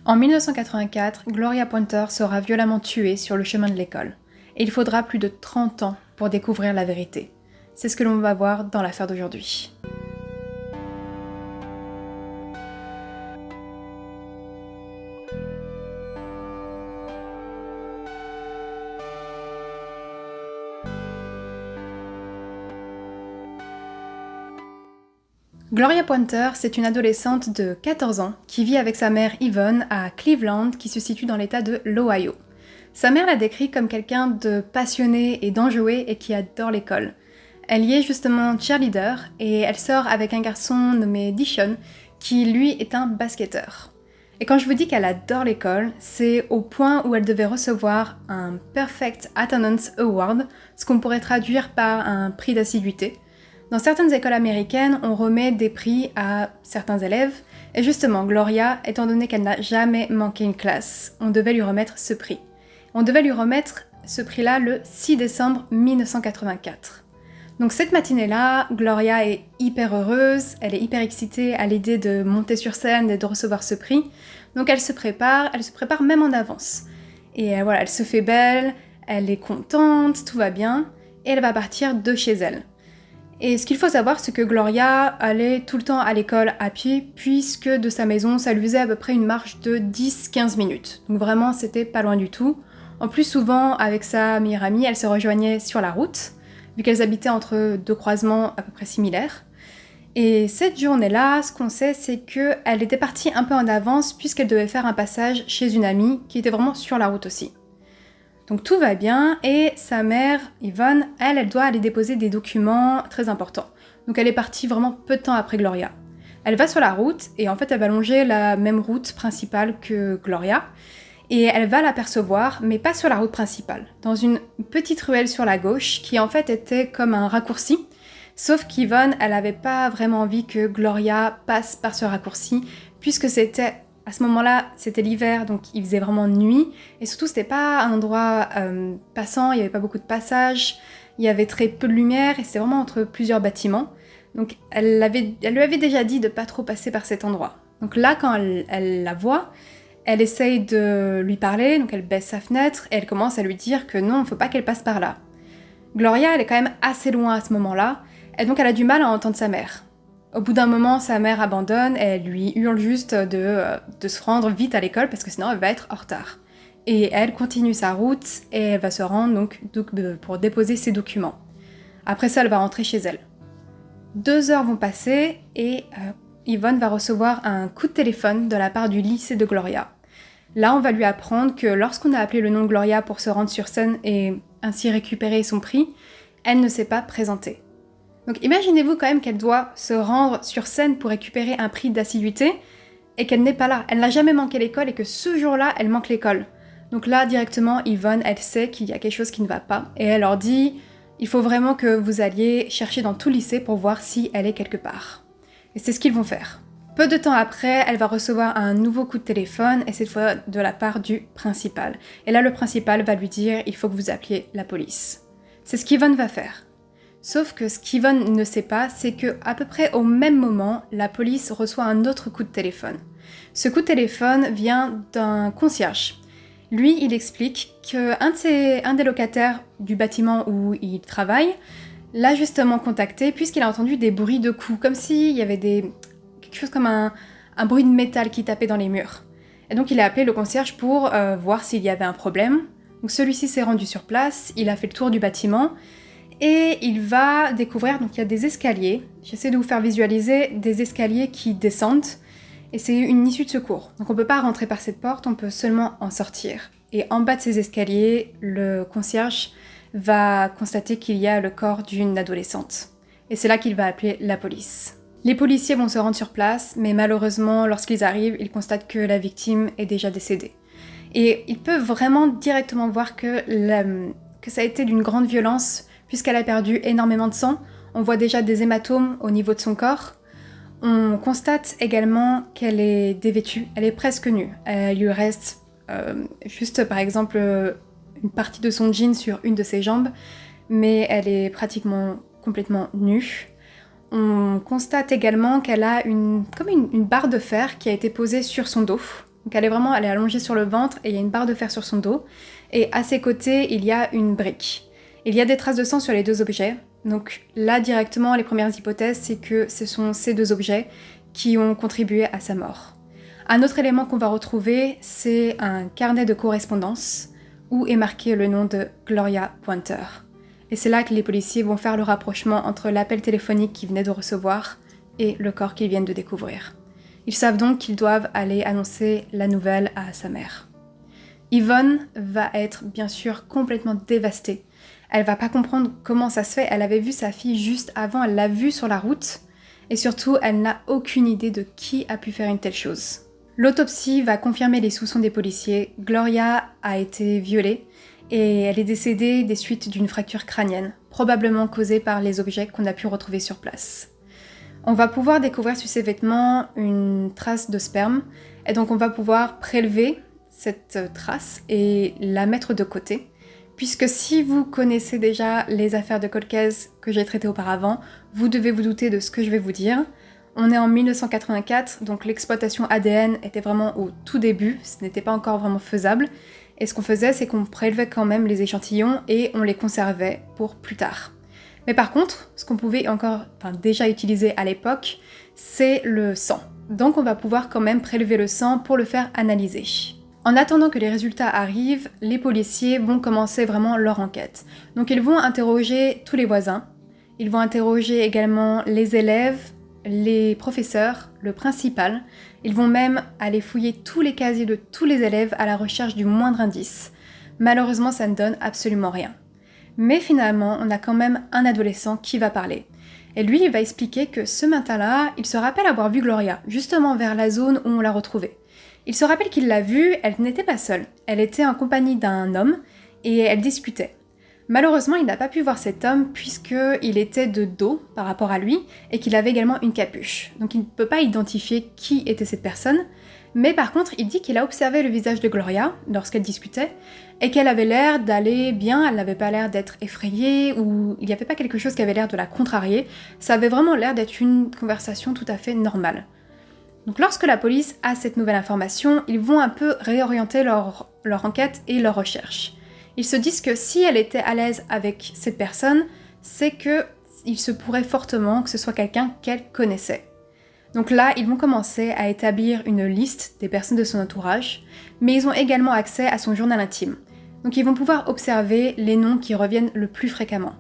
En 1984, Gloria Pointer sera violemment tuée sur le chemin de l'école. Et il faudra plus de 30 ans pour découvrir la vérité. C'est ce que l'on va voir dans l'affaire d'aujourd'hui. Gloria Pointer, c'est une adolescente de 14 ans qui vit avec sa mère Yvonne à Cleveland, qui se situe dans l'état de l'Ohio. Sa mère la décrit comme quelqu'un de passionné et d'enjoué et qui adore l'école. Elle y est justement cheerleader et elle sort avec un garçon nommé Dishon qui lui est un basketteur. Et quand je vous dis qu'elle adore l'école, c'est au point où elle devait recevoir un Perfect Attendance Award, ce qu'on pourrait traduire par un prix d'assiduité. Dans certaines écoles américaines, on remet des prix à certains élèves, et justement, Gloria, étant donné qu'elle n'a jamais manqué une classe, on devait lui remettre ce prix. On devait lui remettre ce prix-là le 6 décembre 1984. Donc cette matinée-là, Gloria est hyper heureuse, elle est hyper excitée à l'idée de monter sur scène et de recevoir ce prix, donc elle se prépare même en avance. Et voilà, elle se fait belle, elle est contente, tout va bien, et elle va partir de chez elle. Et ce qu'il faut savoir, c'est que Gloria allait tout le temps à l'école à pied, puisque de sa maison, ça lui faisait à peu près une marche de 10-15 minutes. Donc vraiment, c'était pas loin du tout. En plus, souvent, avec sa meilleure amie, elle se rejoignait sur la route, vu qu'elles habitaient entre deux croisements à peu près similaires. Et cette journée-là, ce qu'on sait, c'est qu'elle était partie un peu en avance, puisqu'elle devait faire un passage chez une amie, qui était vraiment sur la route aussi. Donc tout va bien, et sa mère, Yvonne, elle doit aller déposer des documents très importants. Donc elle est partie vraiment peu de temps après Gloria. Elle va sur la route, et en fait elle va longer la même route principale que Gloria, et elle va l'apercevoir, mais pas sur la route principale, dans une petite ruelle sur la gauche, qui en fait était comme un raccourci, sauf qu'Yvonne, elle avait pas vraiment envie que Gloria passe par ce raccourci, puisque à ce moment-là, c'était l'hiver, donc il faisait vraiment nuit, et surtout c'était pas un endroit passant, il n'y avait pas beaucoup de passages, il y avait très peu de lumière, et c'était vraiment entre plusieurs bâtiments. Donc elle lui avait déjà dit de pas trop passer par cet endroit. Donc là, quand elle la voit, elle essaye de lui parler, donc elle baisse sa fenêtre, et elle commence à lui dire que non, faut pas qu'elle passe par là. Gloria, elle est quand même assez loin à ce moment-là, et donc elle a du mal à entendre sa mère. Au bout d'un moment, sa mère abandonne, elle lui hurle juste de se rendre vite à l'école parce que sinon elle va être en retard. Et elle continue sa route et elle va se rendre donc pour déposer ses documents. Après ça, elle va rentrer chez elle. 2 heures vont passer et Yvonne va recevoir un coup de téléphone de la part du lycée de Gloria. Là, on va lui apprendre que lorsqu'on a appelé le nom de Gloria pour se rendre sur scène et ainsi récupérer son prix, elle ne s'est pas présentée. Donc imaginez-vous quand même qu'elle doit se rendre sur scène pour récupérer un prix d'assiduité et qu'elle n'est pas là. Elle n'a jamais manqué l'école et que ce jour-là, elle manque l'école. Donc là, directement, Yvonne, elle sait qu'il y a quelque chose qui ne va pas et elle leur dit « Il faut vraiment que vous alliez chercher dans tout le lycée pour voir si elle est quelque part. » Et c'est ce qu'ils vont faire. Peu de temps après, elle va recevoir un nouveau coup de téléphone et cette fois de la part du principal. Et là, le principal va lui dire « Il faut que vous appeliez la police. » C'est ce qu'Yvonne va faire. Sauf que ce qu'Yvonne ne sait pas, c'est qu'à peu près au même moment, la police reçoit un autre coup de téléphone. Ce coup de téléphone vient d'un concierge. Lui, il explique qu'un des locataires du bâtiment où il travaille l'a justement contacté puisqu'il a entendu des bruits de coups, comme s'il y avait quelque chose comme un bruit de métal qui tapait dans les murs. Et donc il a appelé le concierge pour voir s'il y avait un problème. Donc celui-ci s'est rendu sur place, il a fait le tour du bâtiment, et il va découvrir, donc il y a des escaliers, j'essaie de vous faire visualiser des escaliers qui descendent, et c'est une issue de secours. Donc on ne peut pas rentrer par cette porte, on peut seulement en sortir. Et en bas de ces escaliers, le concierge va constater qu'il y a le corps d'une adolescente. Et c'est là qu'il va appeler la police. Les policiers vont se rendre sur place, mais malheureusement, lorsqu'ils arrivent, ils constatent que la victime est déjà décédée. Et ils peuvent vraiment directement voir que ça a été d'une grande violence, puisqu'elle a perdu énormément de sang. On voit déjà des hématomes au niveau de son corps. On constate également qu'elle est dévêtue, elle est presque nue. Il lui reste juste par exemple une partie de son jean sur une de ses jambes, mais elle est pratiquement complètement nue. On constate également qu'elle a comme une barre de fer qui a été posée sur son dos. Donc elle est allongée sur le ventre et il y a une barre de fer sur son dos. Et à ses côtés, il y a une brique. Il y a des traces de sang sur les deux objets. Donc là, directement, les premières hypothèses, c'est que ce sont ces deux objets qui ont contribué à sa mort. Un autre élément qu'on va retrouver, c'est un carnet de correspondance où est marqué le nom de Gloria Pointer. Et c'est là que les policiers vont faire le rapprochement entre l'appel téléphonique qu'ils venaient de recevoir et le corps qu'ils viennent de découvrir. Ils savent donc qu'ils doivent aller annoncer la nouvelle à sa mère. Yvonne va être bien sûr complètement dévastée. Elle va pas comprendre comment ça se fait, elle avait vu sa fille juste avant, elle l'a vue sur la route, et surtout elle n'a aucune idée de qui a pu faire une telle chose. L'autopsie va confirmer les soupçons des policiers. Gloria a été violée et elle est décédée des suites d'une fracture crânienne, probablement causée par les objets qu'on a pu retrouver sur place. On va pouvoir découvrir sur ses vêtements une trace de sperme, et donc on va pouvoir prélever cette trace et la mettre de côté, puisque si vous connaissez déjà les affaires de cold case que j'ai traitées auparavant, vous devez vous douter de ce que je vais vous dire. On est en 1984, donc l'exploitation ADN était vraiment au tout début, ce n'était pas encore vraiment faisable. Et ce qu'on faisait, c'est qu'on prélevait quand même les échantillons et on les conservait pour plus tard. Mais par contre, ce qu'on pouvait déjà utiliser à l'époque, c'est le sang. Donc on va pouvoir quand même prélever le sang pour le faire analyser. En attendant que les résultats arrivent, les policiers vont commencer vraiment leur enquête. Donc ils vont interroger tous les voisins, ils vont interroger également les élèves, les professeurs, le principal. Ils vont même aller fouiller tous les casiers de tous les élèves à la recherche du moindre indice. Malheureusement, ça ne donne absolument rien. Mais finalement, on a quand même un adolescent qui va parler. Et lui, il va expliquer que ce matin-là, il se rappelle avoir vu Gloria, justement vers la zone où on l'a retrouvée. Il se rappelle qu'il l'a vue, elle n'était pas seule. Elle était en compagnie d'un homme et elle discutait. Malheureusement, il n'a pas pu voir cet homme puisqu'il était de dos par rapport à lui et qu'il avait également une capuche. Donc il ne peut pas identifier qui était cette personne, mais par contre, il dit qu'il a observé le visage de Gloria lorsqu'elle discutait et qu'elle avait l'air d'aller bien, elle n'avait pas l'air d'être effrayée ou il n'y avait pas quelque chose qui avait l'air de la contrarier, ça avait vraiment l'air d'être une conversation tout à fait normale. Donc lorsque la police a cette nouvelle information, ils vont un peu réorienter leur enquête et leur recherche. Ils se disent que si elle était à l'aise avec cette personne, c'est qu'il se pourrait fortement que ce soit quelqu'un qu'elle connaissait. Donc là, ils vont commencer à établir une liste des personnes de son entourage, mais ils ont également accès à son journal intime. Donc ils vont pouvoir observer les noms qui reviennent le plus fréquemment.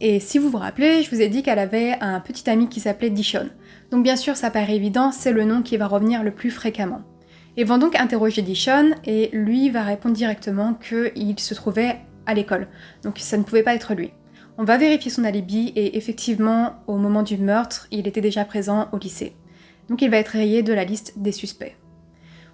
Et si vous vous rappelez, je vous ai dit qu'elle avait un petit ami qui s'appelait Dishon. Donc bien sûr, ça paraît évident, c'est le nom qui va revenir le plus fréquemment. Ils vont donc interroger Dishon et lui va répondre directement qu'il se trouvait à l'école, donc ça ne pouvait pas être lui. On va vérifier son alibi et effectivement, au moment du meurtre, il était déjà présent au lycée. Donc il va être rayé de la liste des suspects.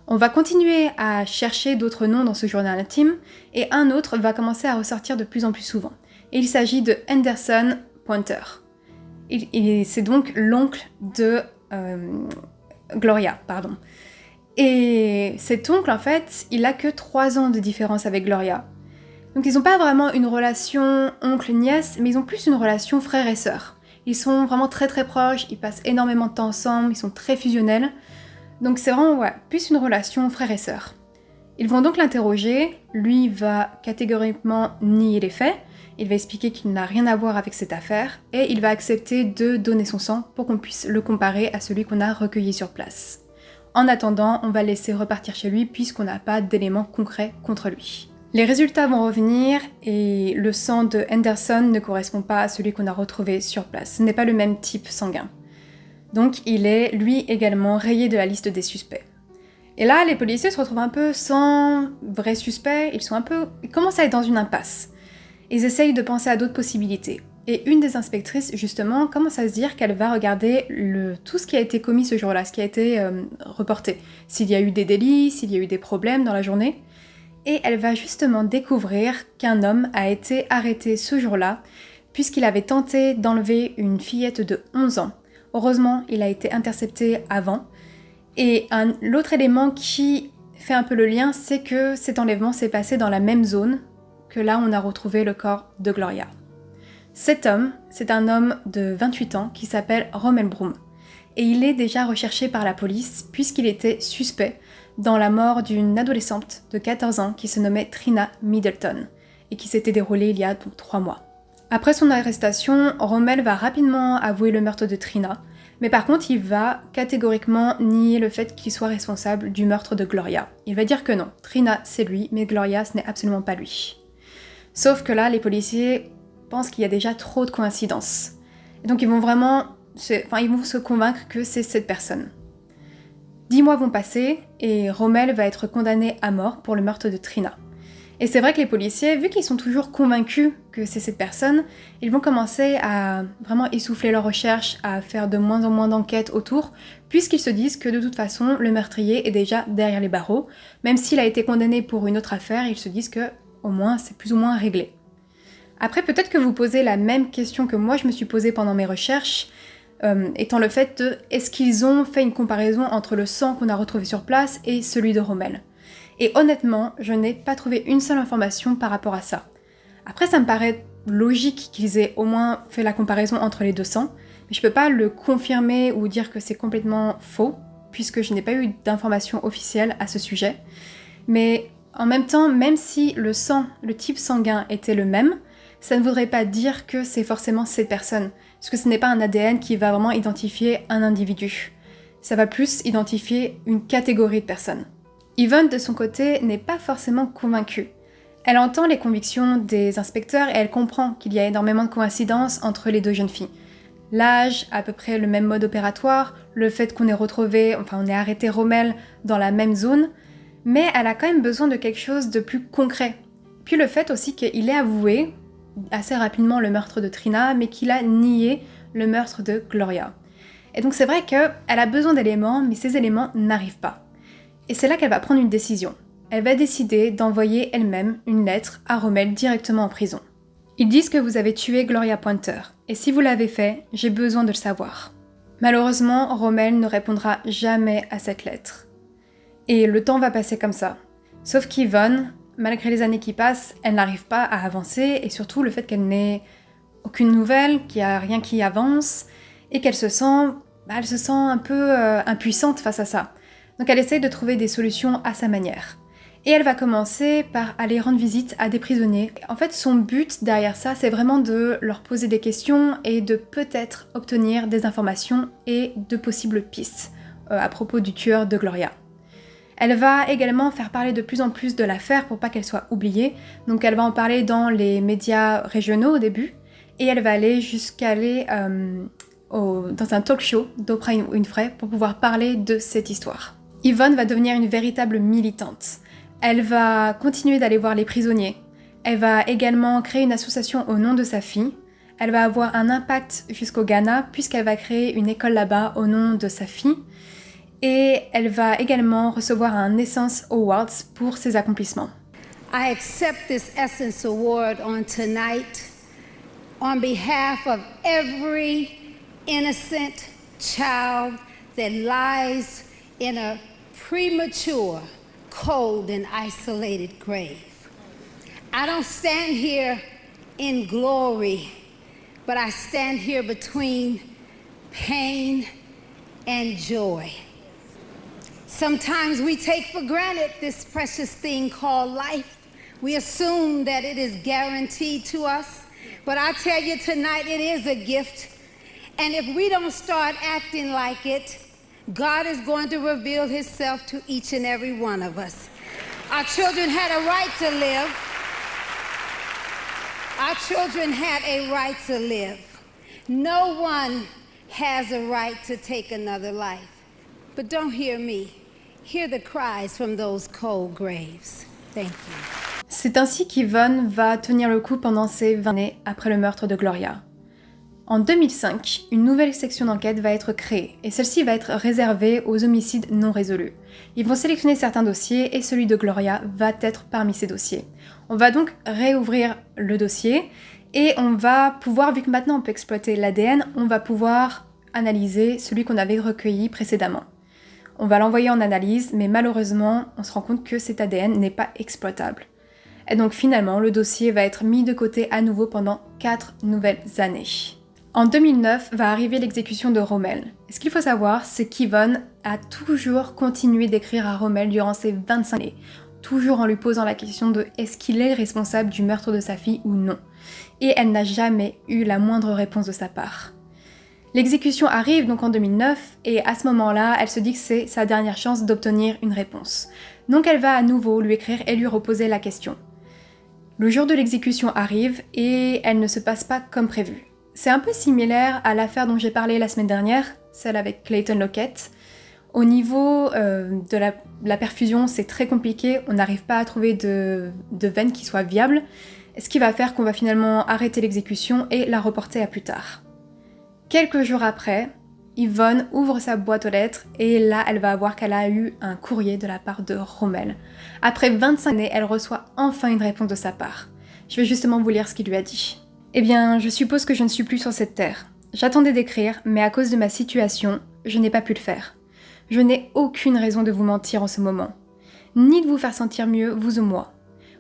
On va continuer à chercher d'autres noms dans ce journal intime et un autre va commencer à ressortir de plus en plus souvent. Et il s'agit de Anderson Pointer. C'est donc l'oncle de Gloria, pardon. Et cet oncle, en fait, il a que 3 ans de différence avec Gloria. Donc ils n'ont pas vraiment une relation oncle-nièce, mais ils ont plus une relation frère et sœur. Ils sont vraiment très très proches, ils passent énormément de temps ensemble, ils sont très fusionnels. Donc c'est vraiment plus une relation frère et sœur. Ils vont donc l'interroger, lui va catégoriquement nier les faits, il va expliquer qu'il n'a rien à voir avec cette affaire, et il va accepter de donner son sang pour qu'on puisse le comparer à celui qu'on a recueilli sur place. En attendant, on va le laisser repartir chez lui puisqu'on n'a pas d'éléments concrets contre lui. Les résultats vont revenir et le sang de Anderson ne correspond pas à celui qu'on a retrouvé sur place. Ce n'est pas le même type sanguin. Donc il est, lui également, rayé de la liste des suspects. Et là, les policiers se retrouvent un peu sans vrai suspect, ils commencent à être dans une impasse. Ils essayent de penser à d'autres possibilités. Et une des inspectrices, justement, commence à se dire qu'elle va regarder tout ce qui a été commis ce jour-là, ce qui a été reporté. S'il y a eu des délits, s'il y a eu des problèmes dans la journée. Et elle va justement découvrir qu'un homme a été arrêté ce jour-là, puisqu'il avait tenté d'enlever une fillette de 11 ans. Heureusement, il a été intercepté avant. Et l'autre élément qui fait un peu le lien, c'est que cet enlèvement s'est passé dans la même zone que là où on a retrouvé le corps de Gloria. Cet homme, c'est un homme de 28 ans qui s'appelle Rommel Broom. Et il est déjà recherché par la police puisqu'il était suspect dans la mort d'une adolescente de 14 ans qui se nommait Trina Middleton et qui s'était déroulée il y a donc 3 mois. Après son arrestation, Rommel va rapidement avouer le meurtre de Trina, mais par contre il va catégoriquement nier le fait qu'il soit responsable du meurtre de Gloria. Il va dire que non, Trina c'est lui, mais Gloria ce n'est absolument pas lui. Sauf que là, les policiers pensent qu'il y a déjà trop de coïncidences. Et donc ils vont se convaincre que c'est cette personne. 10 mois vont passer et Rommel va être condamné à mort pour le meurtre de Trina. Et c'est vrai que les policiers, vu qu'ils sont toujours convaincus que c'est cette personne, ils vont commencer à vraiment essouffler leurs recherches, à faire de moins en moins d'enquêtes autour, puisqu'ils se disent que de toute façon, le meurtrier est déjà derrière les barreaux. Même s'il a été condamné pour une autre affaire, ils se disent que au moins c'est plus ou moins réglé. Après, peut-être que vous posez la même question que moi je me suis posée pendant mes recherches, étant le fait de est-ce qu'ils ont fait une comparaison entre le sang qu'on a retrouvé sur place et celui de Rommel. Et honnêtement, je n'ai pas trouvé une seule information par rapport à ça. Après, ça me paraît logique qu'ils aient au moins fait la comparaison entre les deux sangs, mais je peux pas le confirmer ou dire que c'est complètement faux, puisque je n'ai pas eu d'informations officielles à ce sujet. Mais en même temps, même si le sang, le type sanguin était le même, ça ne voudrait pas dire que c'est forcément cette personne, parce que ce n'est pas un ADN qui va vraiment identifier un individu. Ça va plus identifier une catégorie de personnes. Yvonne, de son côté, n'est pas forcément convaincue. Elle entend les convictions des inspecteurs et elle comprend qu'il y a énormément de coïncidences entre les deux jeunes filles. L'âge, à peu près le même mode opératoire, le fait qu'on ait arrêté Rommel dans la même zone, mais elle a quand même besoin de quelque chose de plus concret. Puis le fait aussi qu'il ait avoué assez rapidement le meurtre de Trina, mais qu'il a nié le meurtre de Gloria. Et donc c'est vrai qu'elle a besoin d'éléments, mais ces éléments n'arrivent pas. Et c'est là qu'elle va prendre une décision. Elle va décider d'envoyer elle-même une lettre à Rommel directement en prison. Ils disent que vous avez tué Gloria Pointer, et si vous l'avez fait, j'ai besoin de le savoir. Malheureusement, Rommel ne répondra jamais à cette lettre. Et le temps va passer comme ça. Sauf qu'Yvonne, malgré les années qui passent, elle n'arrive pas à avancer, et surtout le fait qu'elle n'ait aucune nouvelle, qu'il n'y a rien qui avance, et qu'elle se sent un peu impuissante face à ça. Donc elle essaye de trouver des solutions à sa manière. Et elle va commencer par aller rendre visite à des prisonniers. En fait, son but derrière ça, c'est vraiment de leur poser des questions et de peut-être obtenir des informations et de possibles pistes à propos du tueur de Gloria. Elle va également faire parler de plus en plus de l'affaire pour pas qu'elle soit oubliée. Donc elle va en parler dans les médias régionaux au début et elle va aller jusqu'à aller dans un talk show d'Oprah Winfrey pour pouvoir parler de cette histoire. Yvonne va devenir une véritable militante. Elle va continuer d'aller voir les prisonniers. Elle va également créer une association au nom de sa fille. Elle va avoir un impact jusqu'au Ghana puisqu'elle va créer une école là-bas au nom de sa fille. Et elle va également recevoir un Essence Awards pour ses accomplissements. I accept this Essence Award on tonight on behalf of every innocent child that lies in a premature, cold and isolated grave. I don't stand here in glory, but I stand here between pain and joy. Sometimes we take for granted this precious thing called life. We assume that it is guaranteed to us, but I tell you tonight it is a gift. And if we don't start acting like it, God is going to reveal himself to each and every one of us. Our children had a right to live. Our children had a right to live. No one has a right to take another life. But don't hear me. Hear the cries from those cold graves. Thank you. C'est ainsi qu'Yvonne va tenir le coup pendant ces 20 années après le meurtre de Gloria. En 2005, une nouvelle section d'enquête va être créée, et celle-ci va être réservée aux homicides non résolus. Ils vont sélectionner certains dossiers, et celui de Gloria va être parmi ces dossiers. On va donc réouvrir le dossier, et on va pouvoir, vu que maintenant on peut exploiter l'ADN, on va pouvoir analyser celui qu'on avait recueilli précédemment. On va l'envoyer en analyse, mais malheureusement, on se rend compte que cet ADN n'est pas exploitable. Et donc finalement, le dossier va être mis de côté à nouveau pendant 4 nouvelles années. En 2009 va arriver l'exécution de Rommel. Et ce qu'il faut savoir, c'est qu'Yvonne a toujours continué d'écrire à Rommel durant ces 25 années, toujours en lui posant la question de est-ce qu'il est responsable du meurtre de sa fille ou non. Et elle n'a jamais eu la moindre réponse de sa part. L'exécution arrive donc en 2009 et à ce moment-là, elle se dit que c'est sa dernière chance d'obtenir une réponse. Donc elle va à nouveau lui écrire et lui reposer la question. Le jour de l'exécution arrive et elle ne se passe pas comme prévu. C'est un peu similaire à l'affaire dont j'ai parlé la semaine dernière, celle avec Clayton Lockett. Au niveau de la perfusion, c'est très compliqué, on n'arrive pas à trouver de veine qui soit viable, ce qui va faire qu'on va finalement arrêter l'exécution et la reporter à plus tard. Quelques jours après, Yvonne ouvre sa boîte aux lettres et là, elle va voir qu'elle a eu un courrier de la part de Rommel. Après 25 années, elle reçoit enfin une réponse de sa part. Je vais justement vous lire ce qu'il lui a dit. Eh bien, je suppose que je ne suis plus sur cette terre. J'attendais d'écrire, mais à cause de ma situation, je n'ai pas pu le faire. Je n'ai aucune raison de vous mentir en ce moment, ni de vous faire sentir mieux, vous ou moi.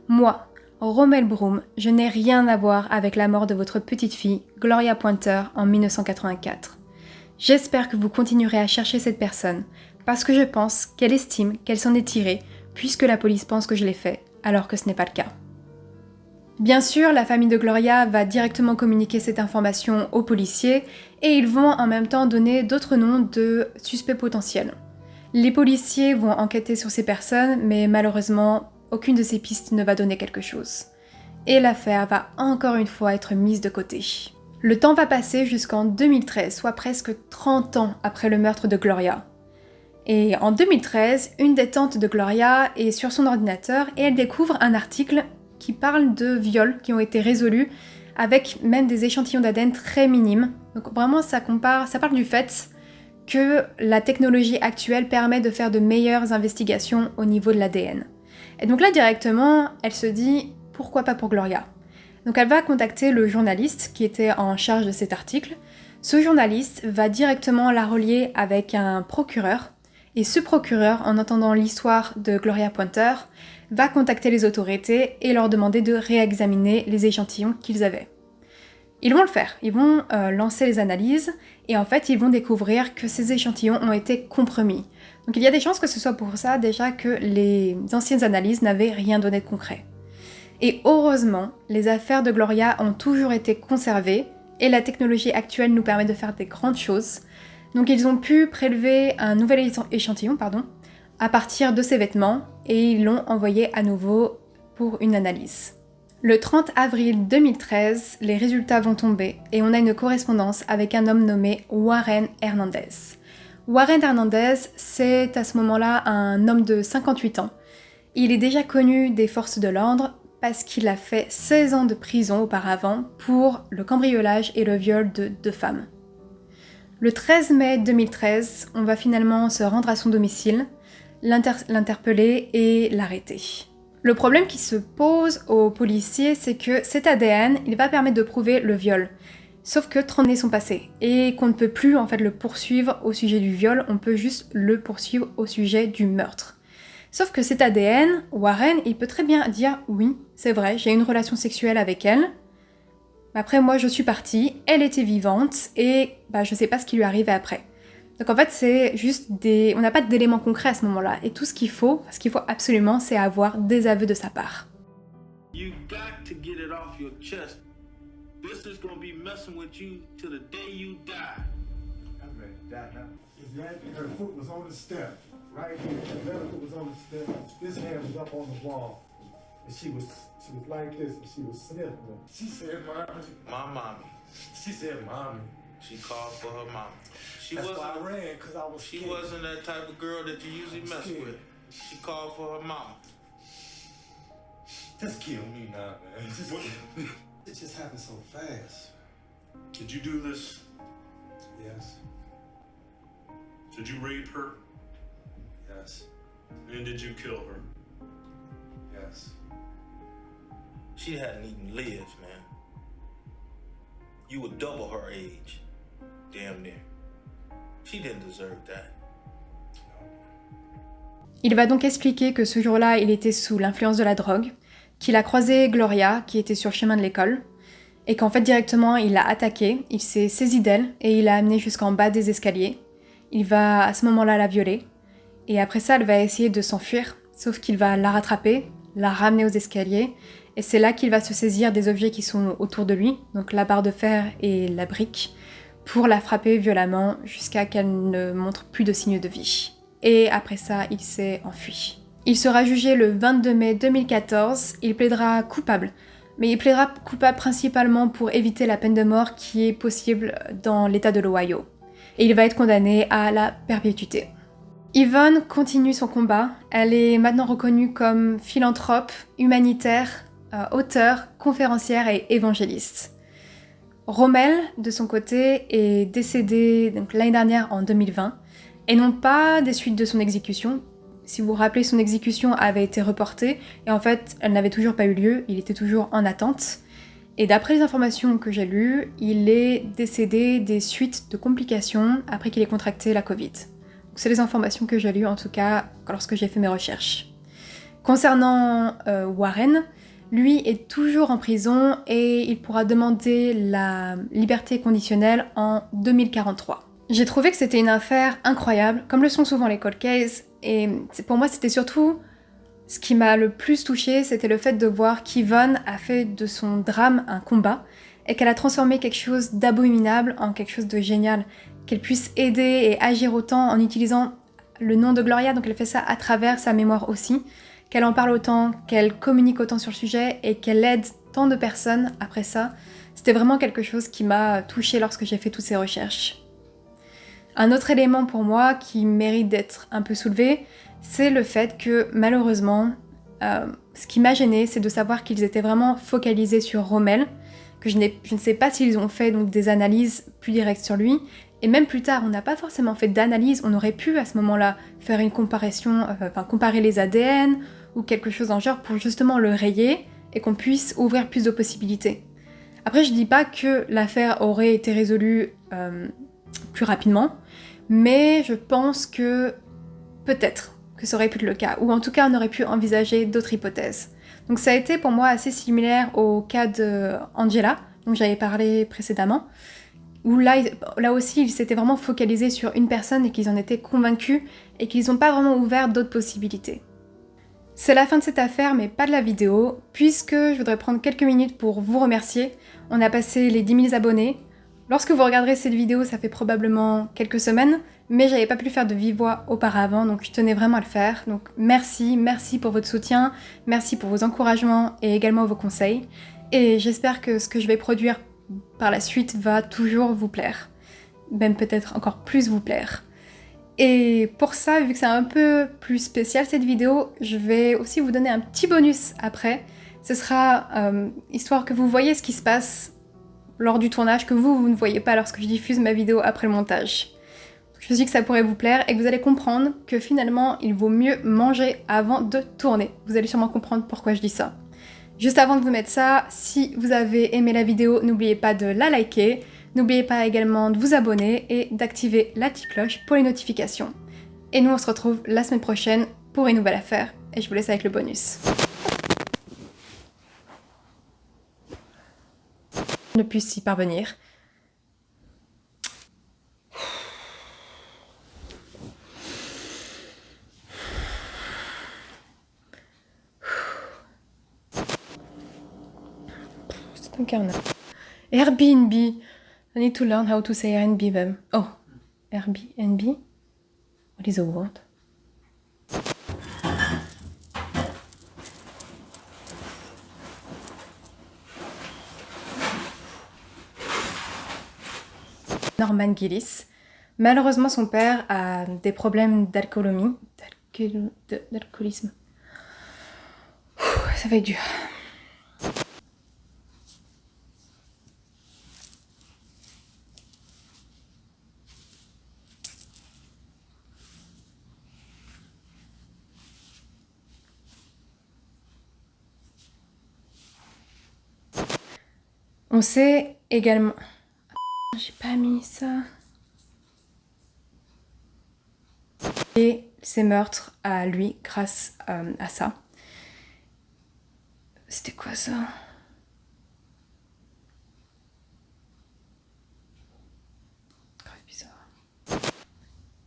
Moi, Rommel Broom, je n'ai rien à voir avec la mort de votre petite fille, Gloria Pointer, en 1984. J'espère que vous continuerez à chercher cette personne, parce que je pense qu'elle estime qu'elle s'en est tirée, puisque la police pense que je l'ai fait, alors que ce n'est pas le cas. Bien sûr, la famille de Gloria va directement communiquer cette information aux policiers et ils vont en même temps donner d'autres noms de suspects potentiels. Les policiers vont enquêter sur ces personnes, mais malheureusement, aucune de ces pistes ne va donner quelque chose. Et l'affaire va encore une fois être mise de côté. Le temps va passer jusqu'en 2013, soit presque 30 ans après le meurtre de Gloria. Et en 2013, une des tantes de Gloria est sur son ordinateur et elle découvre un article qui parle de viols qui ont été résolus avec même des échantillons d'ADN très minimes. Donc vraiment ça parle du fait que la technologie actuelle permet de faire de meilleures investigations au niveau de l'ADN. Et donc là directement, elle se dit pourquoi pas pour Gloria. Donc elle va contacter le journaliste qui était en charge de cet article. Ce journaliste va directement la relier avec un procureur. Et ce procureur, en entendant l'histoire de Gloria Pointer, va contacter les autorités et leur demander de réexaminer les échantillons qu'ils avaient. Ils vont le faire, ils vont lancer les analyses et en fait ils vont découvrir que ces échantillons ont été compromis. Donc il y a des chances que ce soit pour ça déjà que les anciennes analyses n'avaient rien donné de concret. Et heureusement, les affaires de Gloria ont toujours été conservées et la technologie actuelle nous permet de faire des grandes choses. Donc ils ont pu prélever un nouvel échantillon à partir de ses vêtements et ils l'ont envoyé à nouveau pour une analyse. Le 30 avril 2013, les résultats vont tomber et on a une correspondance avec un homme nommé Warren Hernandez. Warren Hernandez, c'est à ce moment-là un homme de 58 ans. Il est déjà connu des forces de l'ordre parce qu'il a fait 16 ans de prison auparavant pour le cambriolage et le viol de 2 femmes. Le 13 mai 2013, on va finalement se rendre à son domicile, l'interpeller et l'arrêter. Le problème qui se pose aux policiers, c'est que cet ADN, il va permettre de prouver le viol. Sauf que 30 années sont passées et qu'on ne peut plus en fait le poursuivre au sujet du viol, on peut juste le poursuivre au sujet du meurtre. Sauf que cet ADN, Warren, il peut très bien dire oui, c'est vrai, j'ai une relation sexuelle avec elle. Après moi je suis partie, elle était vivante et je sais pas ce qui lui arrivait après. Donc en fait c'est juste on n'a pas d'éléments concrets à ce moment-là et tout ce qu'il faut absolument c'est avoir des aveux de sa part. You got to get it off your chest. This is gonna be messing with you till the day you die. I'm ready to die now. Her foot was on the step, right here. Her left foot was on the step. This hand was up on the wall. And she was like this, and she was sniffing. She said, "Mommy." My mommy. She said, "Mommy." She called for her mama. That's why I ran, because I was She scared. wasn't that type of girl that you usually mess scared. with. She called for her mama. Just kill me now, man. Just kill me. It just happened so fast. Did you do this? Yes, Did you rape her? yes, And did you kill her? yes. She hadn't even lived, man. You were double her age. Damn near. She didn't deserve that. Il va donc expliquer que ce jour-là, il était sous l'influence de la drogue, qu'il a croisé Gloria, qui était sur le chemin de l'école, et qu'en fait directement il l'a attaquée, il s'est saisi d'elle et il l'a amenée jusqu'en bas des escaliers. Il va à ce moment-là la violer et après ça elle va essayer de s'enfuir, sauf qu'il va la rattraper, la ramener aux escaliers et c'est là qu'il va se saisir des objets qui sont autour de lui, donc la barre de fer et la brique, pour la frapper violemment jusqu'à qu'elle ne montre plus de signes de vie. Et après ça, il s'est enfui. Il sera jugé le 22 mai 2014, il plaidera coupable. Mais il plaidera coupable principalement pour éviter la peine de mort qui est possible dans l'état de l'Ohio. Et il va être condamné à la perpétuité. Yvonne continue son combat. Elle est maintenant reconnue comme philanthrope, humanitaire, auteure, conférencière et évangéliste. Rommel, de son côté, est décédé l'année dernière en 2020, et non pas des suites de son exécution. Si vous vous rappelez, son exécution avait été reportée, et en fait, elle n'avait toujours pas eu lieu, il était toujours en attente. Et d'après les informations que j'ai lues, il est décédé des suites de complications après qu'il ait contracté la Covid. Donc c'est les informations que j'ai lues, en tout cas, lorsque j'ai fait mes recherches. Concernant Warren, lui est toujours en prison et il pourra demander la liberté conditionnelle en 2043. J'ai trouvé que c'était une affaire incroyable, comme le sont souvent les cold cases, et pour moi c'était surtout ce qui m'a le plus touchée, c'était le fait de voir qu'Yvonne a fait de son drame un combat et qu'elle a transformé quelque chose d'abominable en quelque chose de génial, qu'elle puisse aider et agir autant en utilisant le nom de Gloria, donc elle fait ça à travers sa mémoire aussi, qu'elle en parle autant, qu'elle communique autant sur le sujet et qu'elle aide tant de personnes après ça. C'était vraiment quelque chose qui m'a touchée lorsque j'ai fait toutes ces recherches. Un autre élément pour moi qui mérite d'être un peu soulevé, c'est le fait que malheureusement, ce qui m'a gênée, c'est de savoir qu'ils étaient vraiment focalisés sur Rommel, que je ne sais pas s'ils ont fait donc des analyses plus directes sur lui, et même plus tard, on n'a pas forcément fait d'analyse, on aurait pu à ce moment-là faire une comparaison, comparer les ADN ou quelque chose en genre pour justement le rayer et qu'on puisse ouvrir plus de possibilités. Après, je dis pas que l'affaire aurait été résolue plus rapidement, mais je pense que peut-être que ça aurait pu être le cas, ou en tout cas on aurait pu envisager d'autres hypothèses. Donc ça a été pour moi assez similaire au cas de Angela, dont j'avais parlé précédemment, où là aussi ils s'étaient vraiment focalisés sur une personne et qu'ils en étaient convaincus et qu'ils n'ont pas vraiment ouvert d'autres possibilités. C'est la fin de cette affaire, mais pas de la vidéo, puisque je voudrais prendre quelques minutes pour vous remercier. On a passé les 10 000 abonnés. Lorsque vous regarderez cette vidéo, ça fait probablement quelques semaines, mais j'avais pas pu faire de vive voix auparavant, donc je tenais vraiment à le faire. Donc merci pour votre soutien, merci pour vos encouragements et également vos conseils. Et j'espère que ce que je vais produire par la suite va toujours vous plaire. Même peut-être encore plus vous plaire. Et pour ça, vu que c'est un peu plus spécial cette vidéo, je vais aussi vous donner un petit bonus après. Ce sera histoire que vous voyez ce qui se passe lors du tournage, que vous ne voyez pas lorsque je diffuse ma vidéo après le montage. Je me suis dit que ça pourrait vous plaire et que vous allez comprendre que finalement, il vaut mieux manger avant de tourner. Vous allez sûrement comprendre pourquoi je dis ça. Juste avant de vous mettre ça, si vous avez aimé la vidéo, n'oubliez pas de la liker. N'oubliez pas également de vous abonner et d'activer la petite cloche pour les notifications. Et nous, on se retrouve la semaine prochaine pour une nouvelle affaire. Et je vous laisse avec le bonus. Ne puisse y parvenir. C'est un carnage. Airbnb. I need to learn how to say Airbnb them. Oh, Airbnb? What is the word? Norman Gillis. Malheureusement, son père a des problèmes d'alcoolisme. Ça va être dur. On sait également... J'ai pas mis ça. Et ses meurtres à lui grâce à ça. C'était quoi ça?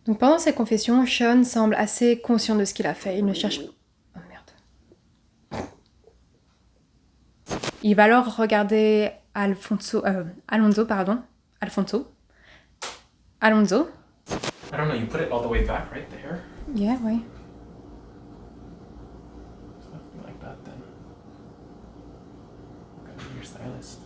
Donc pendant ses confessions, Sean semble assez conscient de ce qu'il a fait. Il ne cherche... Oh merde. Il va alors regarder Alonso. I don't know, you put it all the way back, right? The hair? Yeah, oui. Something like that then. Gotta be your stylist.